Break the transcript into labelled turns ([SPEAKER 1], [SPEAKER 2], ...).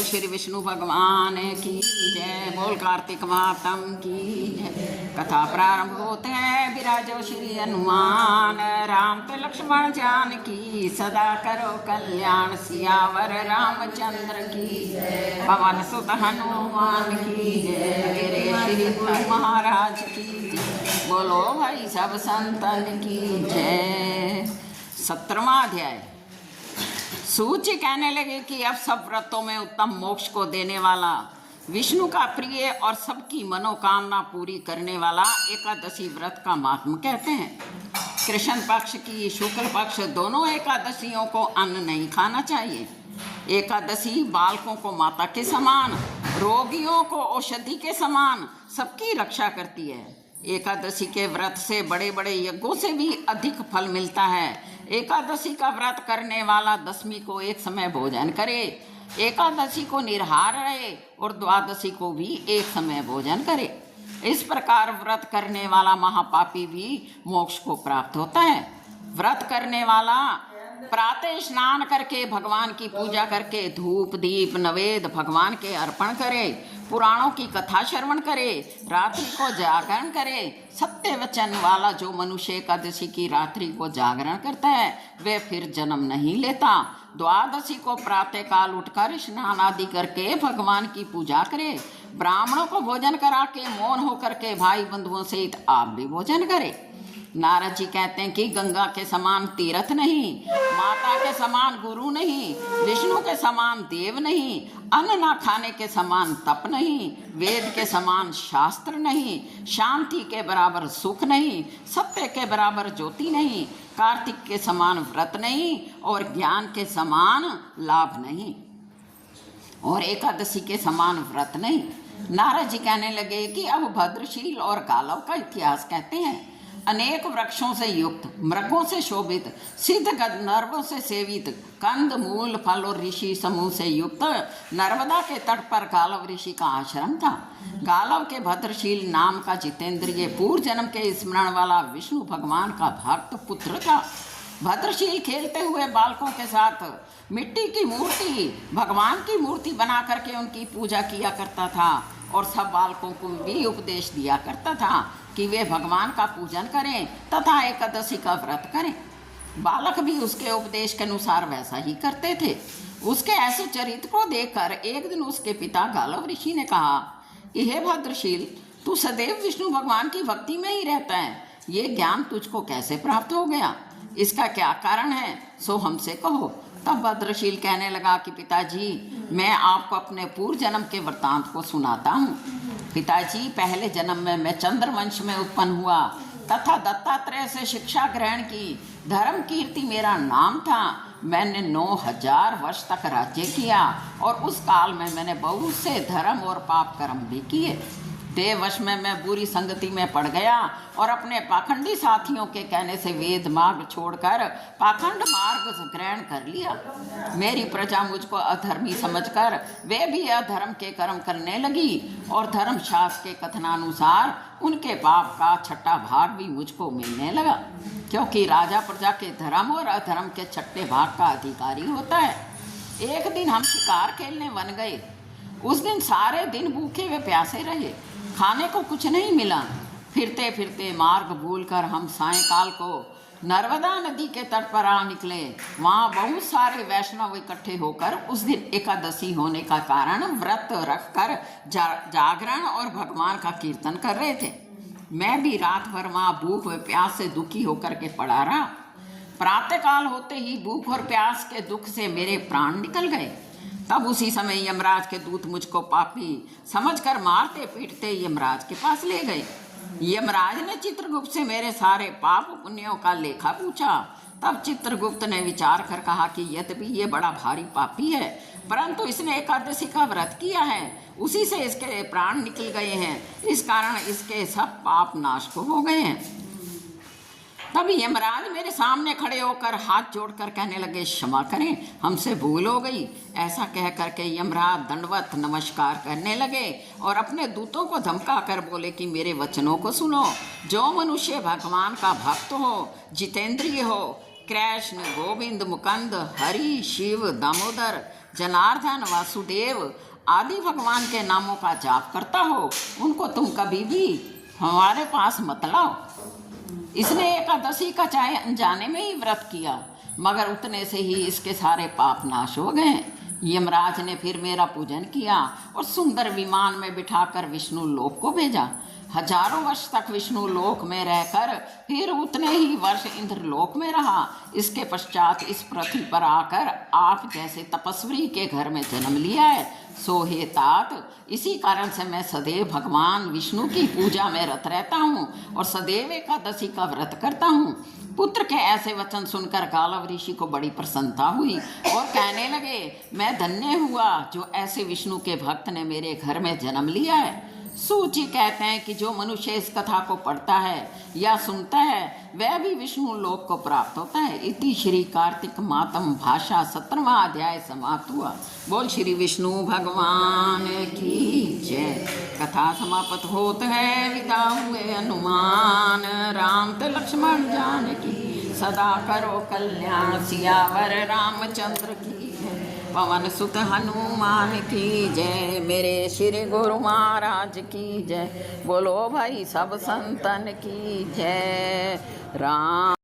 [SPEAKER 1] बोल श्री विष्णु भगवान की जय, बोल कार्तिक मातम की जय। कथा प्रारंभ होते हैं, विराजो श्री हनुमान, राम तो लक्ष्मण जानकी, सदा करो कल्याण, सियावर रामचंद्र की जय, पवन सुत हनुमान की जय, गिरे श्री गुरु महाराज की जय, बोलो भाई सब संतन की जय। 17वां अध्याय। सूची कहने लगे कि अब सब व्रतों में उत्तम मोक्ष को देने वाला, विष्णु का प्रिय और सबकी मनोकामना पूरी करने वाला एकादशी व्रत का महात्म कहते हैं। कृष्ण पक्ष की शुक्ल पक्ष दोनों एकादशियों को अन्न नहीं खाना चाहिए। एकादशी बालकों को माता के समान, रोगियों को औषधि के समान सबकी रक्षा करती है। एकादशी के व्रत से बड़े बड़े यज्ञों से भी अधिक फल मिलता है। एकादशी का व्रत करने वाला दशमी को एक समय भोजन करे, एकादशी को निराहार रहे और द्वादशी को भी एक समय भोजन करे। इस प्रकार व्रत करने वाला महापापी भी मोक्ष को प्राप्त होता है। व्रत करने वाला प्रातः स्नान करके भगवान की पूजा करके धूप दीप नवेद भगवान के अर्पण करे, पुराणों की कथा श्रवण करे, रात्रि को जागरण करे। सत्य वचन वाला जो मनुष्य एकादशी की रात्रि को जागरण करता है वह फिर जन्म नहीं लेता। द्वादशी को प्रातः काल उठकर स्नान आदि करके भगवान की पूजा करे, ब्राह्मणों को भोजन करा के मौन होकर के भाई बंधुओं सहित आप भी भोजन करे। नारद जी कहते हैं कि गंगा के समान तीर्थ नहीं, माता के समान गुरु नहीं, विष्णु के समान देव नहीं, अन्न ना खाने के समान तप नहीं, वेद के समान शास्त्र नहीं, शांति के बराबर सुख नहीं, सत्य के बराबर ज्योति नहीं, कार्तिक के समान व्रत नहीं और ज्ञान के समान लाभ नहीं और एकादशी के समान व्रत नहीं। नारद जी कहने लगे कि अब भद्रशील और गालव का इतिहास कहते हैं। अनेक वृक्षों से युक्त, मृगों से शोभित, सिद्ध गंधर्वों से सेवित, कंद मूल फल और ऋषि समूह से युक्त नर्मदा के तट पर गालव ऋषि का आश्रम था। गालव के भद्रशील नाम का जितेंद्रिय पूर्व जन्म के स्मरण वाला विष्णु भगवान का भक्त पुत्र था। भद्रशील खेलते हुए बालकों के साथ मिट्टी की मूर्ति, भगवान की मूर्ति बना करके उनकी पूजा किया करता था और सब बालकों को भी उपदेश दिया करता था कि वे भगवान का पूजन करें तथा एकादशी का व्रत करें। बालक भी उसके उपदेश के अनुसार वैसा ही करते थे। उसके ऐसे चरित्र को देखकर एक दिन उसके पिता गालव ऋषि ने कहा कि हे भद्रशील, तू सदैव विष्णु भगवान की भक्ति में ही रहता है, ये ज्ञान तुझको कैसे प्राप्त हो गया? इसका क्या कारण है, सो हमसे कहो। तब भद्रशील कहने लगा कि पिताजी, मैं आपको अपने पूर्व जन्म के वृत्तांत को सुनाता हूँ। पिताजी, पहले जन्म में मैं चंद्रवंश में उत्पन्न हुआ तथा दत्तात्रेय से शिक्षा ग्रहण की। धर्म कीर्ति मेरा नाम था। मैंने 9000 वर्ष तक राज्य किया और उस काल में मैंने बहुत से धर्म और पाप कर्म भी किए। देववश में मैं बुरी संगति में पड़ गया और अपने पाखंडी साथियों के कहने से वेद मार्ग छोड़कर पाखंड मार्ग ग्रहण कर लिया। मेरी प्रजा मुझको अधर्मी समझकर वे भी अधर्म के कर्म करने लगी और धर्मशास्त्र के कथनानुसार उनके पाप का छठा भाग भी मुझको मिलने लगा, क्योंकि राजा प्रजा के धर्म और अधर्म के छठे भाग का अधिकारी होता है। एक दिन हम शिकार खेलने वन गए। उस दिन सारे दिन भूखे व प्यासे रहे, खाने को कुछ नहीं मिला। फिरते फिरते मार्ग भूलकर हम सायंकाल को नर्मदा नदी के तट पर आ निकले। वहाँ बहुत सारे वैष्णव इकट्ठे होकर उस दिन एकादशी होने का कारण व्रत रखकर जागरण और भगवान का कीर्तन कर रहे थे। मैं भी रात भर वहाँ भूख व प्यास से दुखी होकर के पड़ा रहा। प्रातःकाल होते ही भूख और प्यास के दुख से मेरे प्राण निकल गए। तब उसी समय यमराज के दूत मुझको पापी समझकर मारते पीटते यमराज के पास ले गए। यमराज ने चित्रगुप्त से मेरे सारे पाप पुण्यों का लेखा पूछा। तब चित्रगुप्त ने विचार कर कहा कि यद्यपि ये बड़ा भारी पापी है, परंतु इसने एकादशी का व्रत किया है, उसी से इसके प्राण निकल गए हैं, इस कारण इसके सब पाप नाश को हो गए हैं। तब यमराज मेरे सामने खड़े होकर हाथ जोड़कर कहने लगे, क्षमा करें, हमसे भूल हो गई। ऐसा कह करके यमराज दंडवत नमस्कार करने लगे और अपने दूतों को धमका कर बोले कि मेरे वचनों को सुनो। जो मनुष्य भगवान का भक्त हो, जितेंद्रिय हो, कृष्ण गोविंद मुकुंद हरि शिव दामोदर जनार्दन, वासुदेव आदि भगवान के नामों का जाप करता हो, उनको तुम कभी भी हमारे पास मत लाओ। इसने एकादशी का चाहे अनजाने में ही व्रत किया, मगर उतने से ही इसके सारे पाप नाश हो गए। यमराज ने फिर मेरा पूजन किया और सुंदर विमान में बिठाकर विष्णु लोक को भेजा। हजारों वर्ष तक विष्णु लोक में रहकर फिर उतने ही वर्ष इंद्रलोक में रहा। इसके पश्चात इस पृथ्वी पर आकर आप जैसे तपस्वी के घर में जन्म लिया है। सो हे तात, इसी कारण से मैं सदैव भगवान विष्णु की पूजा में रत रहता हूँ और सदैव एकादशी का व्रत करता हूँ। पुत्र के ऐसे वचन सुनकर गालव ऋषि को बड़ी प्रसन्नता हुई और कहने लगे, मैं धन्य हुआ जो ऐसे विष्णु के भक्त ने मेरे घर में जन्म लिया है। सूची कहते हैं कि जो मनुष्य इस कथा को पढ़ता है या सुनता है वह भी विष्णु लोक को प्राप्त होता है। इति श्री कार्तिक मातम भाषा 17वां अध्याय समाप्त हुआ। बोल श्री विष्णु भगवान की जय। कथा समाप्त होत है, विदा हुए हनुमान, राम ते लक्ष्मण जानकी, सदा करो कल्याण, सियावर रामचंद्र की जय। पवन सुत हनुमान की जय, मेरे श्री गुरु महाराज की जय। बोलो भाई सब संतन की जय। राम